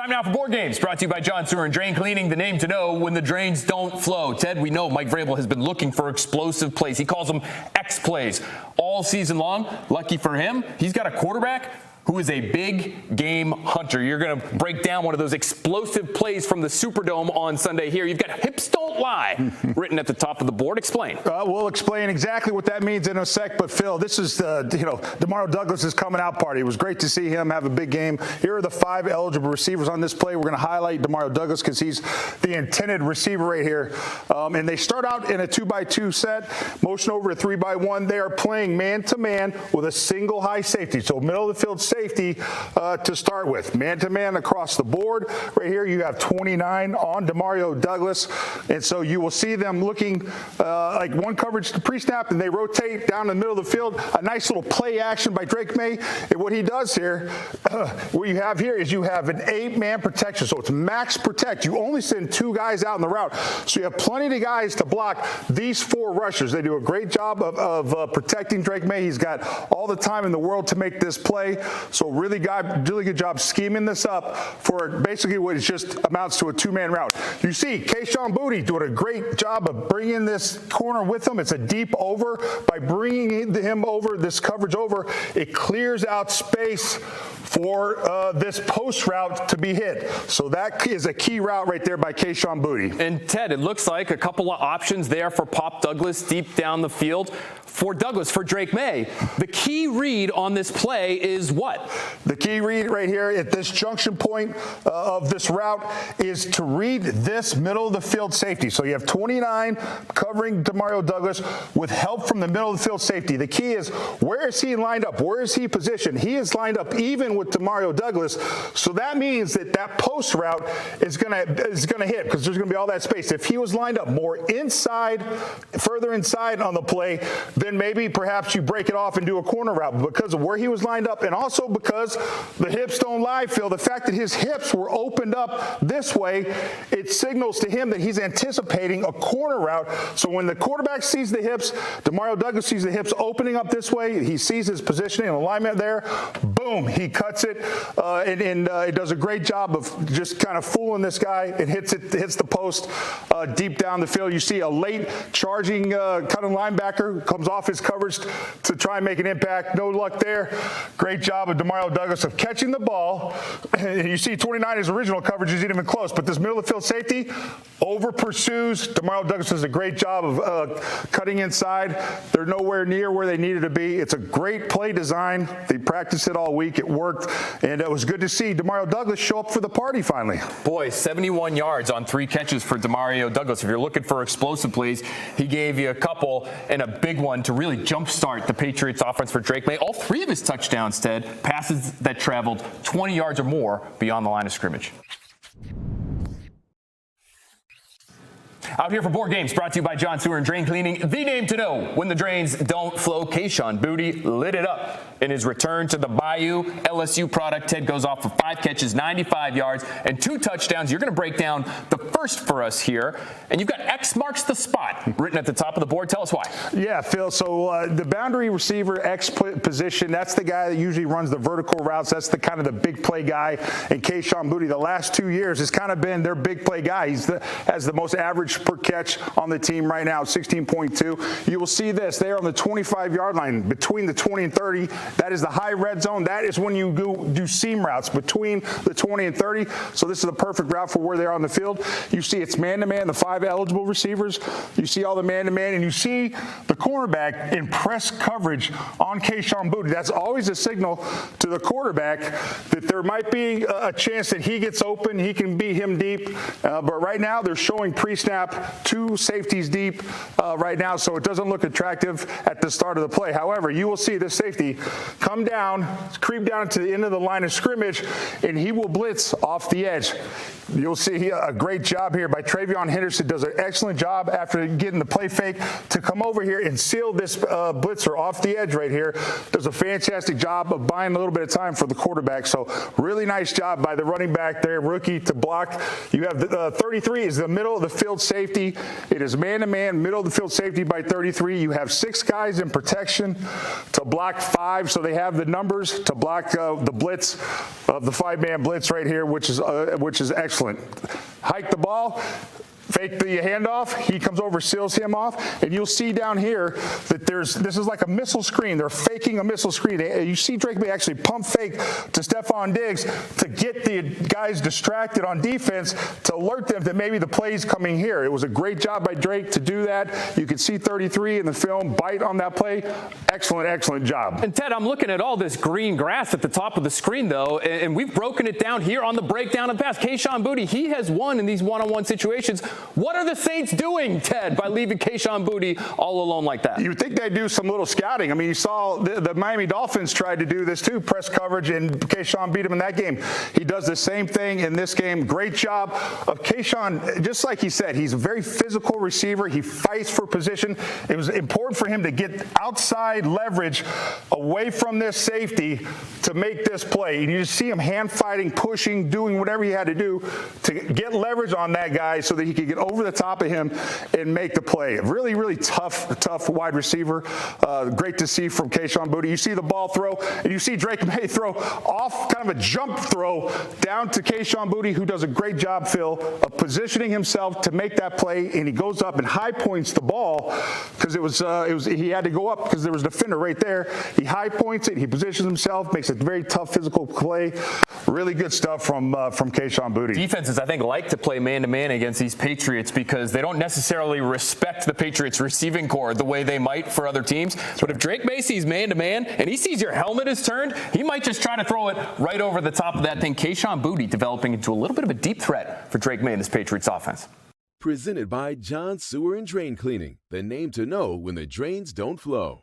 Time now for Board Games, brought to you by John Sewer and Drain Cleaning, the name to know when the drains don't flow. Ted, we know Mike Vrabel has been looking for explosive plays. He calls them X plays all season long. Lucky for him, he's got a quarterback who is a big game hunter. You're going to break down one of those explosive plays from the Superdome on Sunday here. You've got hips don't lie written at the top of the board. Explain. We'll explain exactly what that means in a sec. But Phil, this is DeMario Douglas' coming out party. It was great to see him have a big game. Here are the 5 eligible receivers on this play. We're going to highlight DeMario Douglas because he's the intended receiver right here. And they start out in a 2x2 set, motion over a 3x1. They are playing man-to-man with a single high safety. So middle of the field safety to start with. Man-to-man across the board. Right here you have 29 on DeMario Douglas. And so you will see them looking like one coverage to pre-snap, and they rotate down the middle of the field. A nice little play action by Drake May. And what he does here, what you have here is you have an 8-man protection. So it's max protect. You only send 2 guys out in the route. So you have plenty of guys to block these 4 rushers. They do a great job of protecting Drake May. He's got all the time in the world to make this play. So really good job scheming this up for basically what it just amounts to a 2-man route. You see Kayshon Boutte doing a great job of bringing this corner with him. It's a deep over. By bringing him over, this coverage over, it clears out space for this post route to be hit. So that is a key route right there by Kayshon Boutte. And Ted, it looks like a couple of options there for Pop Douglas deep down the field. For Douglas, for Drake May, the key read on this play is what? The key read right here at this junction point of this route is to read this middle of the field safety. So you have 29 covering DeMario Douglas with help from the middle of the field safety. The key is, where is he lined up? Where is he positioned? He is lined up even with DeMario Douglas. So that means that that post route is gonna hit because there's gonna be all that space. If he was lined up more inside, further inside on the play, then maybe perhaps you break it off and do a corner route. But because of where he was lined up, and also because the hips don't lie, Phil, the fact that his hips were opened up this way, it signals to him that he's anticipating a corner route. So when the quarterback sees the hips, DeMario Douglas sees the hips opening up this way, he sees his positioning and alignment there, boom, he cuts it, and it does a great job of just kind of fooling this guy. It hits the post deep down the field. You see a late charging kind of linebacker comes off his coverage to try and make an impact. No luck there. Great job of DeMario Douglas of catching the ball. And you see 29, his original coverage isn't even close, but this middle of the field safety over pursues. DeMario Douglas does a great job of cutting inside. They're nowhere near where they needed to be. It's a great play design. They practiced it all week. It worked, and it was good to see DeMario Douglas show up for the party finally. Boy, 71 yards on 3 catches for DeMario Douglas. If you're looking for explosive plays, he gave you a couple and a big one to really jumpstart the Patriots offense for Drake May. All 3 of his touchdowns, Ted, passes that traveled 20 yards or more beyond the line of scrimmage. Out here for Board Games, brought to you by John Sewer and Drain Cleaning, the name to know when the drains don't flow. Kayshon Boutte lit it up in his return to the Bayou LSU product. Ted goes off for 5 catches, 95 yards, and 2 touchdowns. You're going to break down the first for us here, and you've got X marks the spot written at the top of the board. Tell us why. Yeah, Phil, so the boundary receiver X position, that's the guy that usually runs the vertical routes. That's the kind of the big play guy. And Kayshon Boutte, the last 2 years, has kind of been their big play guy. Has the most average per catch on the team right now, 16.2. You will see this. They are on the 25-yard line, between the 20 and 30. That is the high red zone. That is when you do seam routes between the 20 and 30. So this is the perfect route for where they are on the field. You see it's man-to-man, the 5 eligible receivers. You see all the man-to-man, and you see the cornerback in press coverage on Kayshon Boutte. That's always a signal to the quarterback that there might be a chance that he gets open, he can beat him deep. But right now they're showing pre-snap 2 safeties deep right now, so it doesn't look attractive at the start of the play. However, you will see this safety come down, creep down to the end of the line of scrimmage, and he will blitz off the edge. You'll see a great job here by Travion Henderson. Does an excellent job after getting the play fake to come over here and seal this blitzer off the edge right here. Does a fantastic job of buying a little bit of time for the quarterback. So really nice job by the running back there, rookie, to block. You have the 33 is the middle of the field safety. safety. It is man-to-man, middle of the field safety by 33. You have 6 guys in protection to block 5, so they have the numbers to block the blitz of the 5-man blitz right here, which is excellent. Hike the ball. Fake the handoff, he comes over, seals him off, and you'll see down here that this is like a missile screen. They're faking a missile screen. You see Drake May actually pump fake to Stephon Diggs to get the guys distracted on defense to alert them that maybe the play's coming here. It was a great job by Drake to do that. You can see 33 in the film, bite on that play. Excellent, excellent job. And Ted, I'm looking at all this green grass at the top of the screen, though, and we've broken it down here on the breakdown of the pass. Kayshon Boutte, he has won in these one-on-one situations. What are the Saints doing, Ted, by leaving Kayshon Boutte all alone like that? You would think they'd do some little scouting. I mean, you saw the Miami Dolphins tried to do this too, press coverage, and Kayshon beat him in that game. He does the same thing in this game. Great job of Kayshon. Just like he said, he's a very physical receiver. He fights for position. It was important for him to get outside leverage away from this safety to make this play. And you just see him hand fighting, pushing, doing whatever he had to do to get leverage on that guy so that he could get over the top of him and make the play. Really, really tough wide receiver. Great to see from Kayshon Boutte. You see the ball throw, and you see Drake May throw off, kind of a jump throw down to Kayshon Boutte, who does a great job, Phil, of positioning himself to make that play, and he goes up and high points the ball because he had to go up because there was a defender right there. He high points it, he positions himself, makes a very tough physical play. Really good stuff from Kayshon Boutte. Defenses, I think, like to play man-to-man against these Patriots because they don't necessarily respect the Patriots receiving core the way they might for other teams. But if Drake May sees man-to-man and he sees your helmet is turned, he might just try to throw it right over the top of that thing. Kayshon Boutte developing into a little bit of a deep threat for Drake May in this Patriots offense. Presented by John Sewer and Drain Cleaning, the name to know when the drains don't flow.